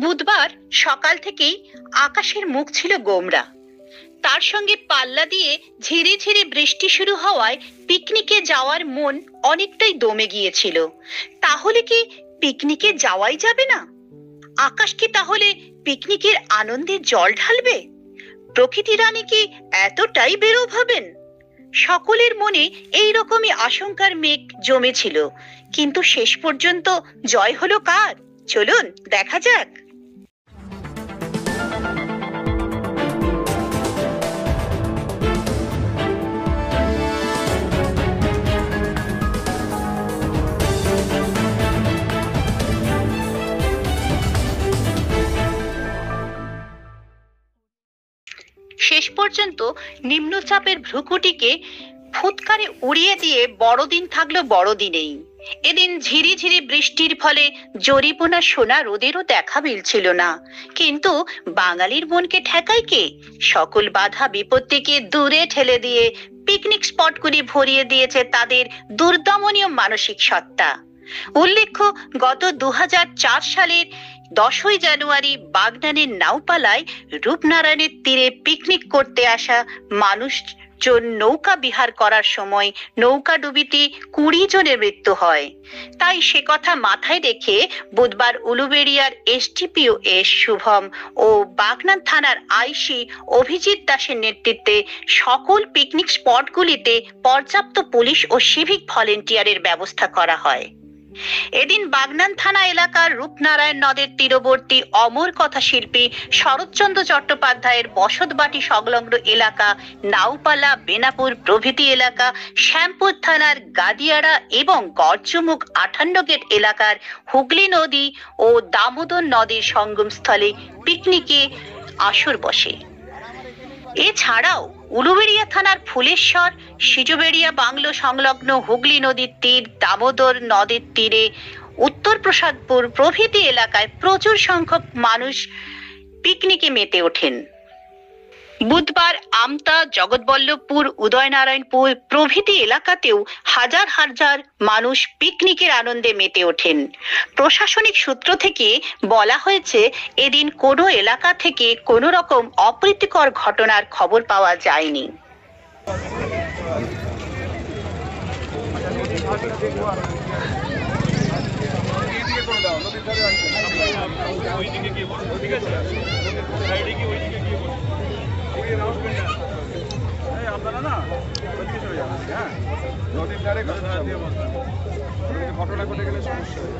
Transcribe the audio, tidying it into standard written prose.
বুধবার সকাল থেকেই আকাশের মুখ ছিল গোমড়া। তার সঙ্গে পাল্লা দিয়ে ঝিরি ঝিরি বৃষ্টি শুরু হওয়ায় পিকনিকে যাওয়ার মন অনেকটাই দমে গিয়েছিল। তাহলে কি পিকনিকে যাওয়াই যাবে না? আকাশ কি তাহলে পিকনিকের আনন্দে জল ঢালবে? প্রকৃতি রানী কি এতটাই বেরোব হবেন? সকলের মনে এই রকমই আশঙ্কার মেঘ জমেছিল। কিন্তু শেষ পর্যন্ত জয় হলো কার? চলুন দেখা যাক। শেষ পর্যন্ত নিম্নচাপের ভ্রুকুটিকে ফুৎকারে উড়িয়ে দিয়ে বড়দিন থাকলো বড়দিনেই। এদিন ঝিরি ঝিরি বৃষ্টির ফলে জরিপনা সোনা রোদেরও দেখা মিলছিল না। কিন্তু বাঙালির মনকে ঠেকায় কে? সকল বাধা বিপত্তিকে দূরে ঠেলে দিয়ে পিকনিক স্পটগুলি ভরিয়ে দিয়েছে তাদের দুর্দমনীয় মানসিক সত্তা। উল্লেখ্য, গত 2004 সালের 10ই জানুয়ারি বাগনানের নাওপালায় রূপনারায়ণের তীরে পিকনিক করতে আসা মানুষজন নৌকা বিহার করার সময় নৌকা ডুবিতে 20 জনের মৃত্যু হয়। তাই সে কথা মাথায় রেখে বুধবার উলুবেড়িয়ার এসডিপিও এস শুভম ও বাগনান থানার আইসি অভিজিৎ দাসের নেতৃত্বে সকল পিকনিক স্পটগুলিতে পর্যাপ্ত পুলিশ ও সিভিক ভলেন্টিয়ারের ব্যবস্থা করা হয়। এদিন বাগনান থানা এলাকার রূপনারায়ণ নদের তীরবর্তী অমর কথা শিল্পী শরৎচন্দ্র চট্টোপাধ্যায়ের বসতবাটি সংলগ্ন এলাকা, নাওপালা, বেনাপুর প্রভৃতি এলাকা, শ্যামপুর থানার গাদিয়াড়া এবং গর্জমুখ 58 গেট এলাকার হুগলি নদী ও দামোদর নদীর সঙ্গমস্থলে পিকনিকে আসর বসে। এছাড়াও উলুবেড়িয়া থানার ফুলেশ্বর, সিজুবেড়িয়া বাংলো সংলগ্ন হুগলি নদীর তীর, দামোদর নদীর তীরে, উত্তর প্রসাদপুর প্রভৃতি এলাকায় প্রচুর সংখ্যক মানুষ পিকনিকে মেতে ওঠেন। বুধবার আমতা, জগৎবল্লভপুর, উদয়নারায়ণপুর প্রভৃতি এলাকাতেও হাজার হাজার মানুষ পিকনিকের আনন্দে মেতে ওঠেন। প্রশাসনিক সূত্র থেকে বলা হয়েছে, এদিন কোনো এলাকা থেকে কোনো রকম অপ্রীতিকর ঘটনার খবর পাওয়া যায়নি। আপনারা না ওইদিকে চলে যাবেন। হ্যাঁ, নদীর ধারে ঘটনা ঘটে গেলে সমস্যা হবে।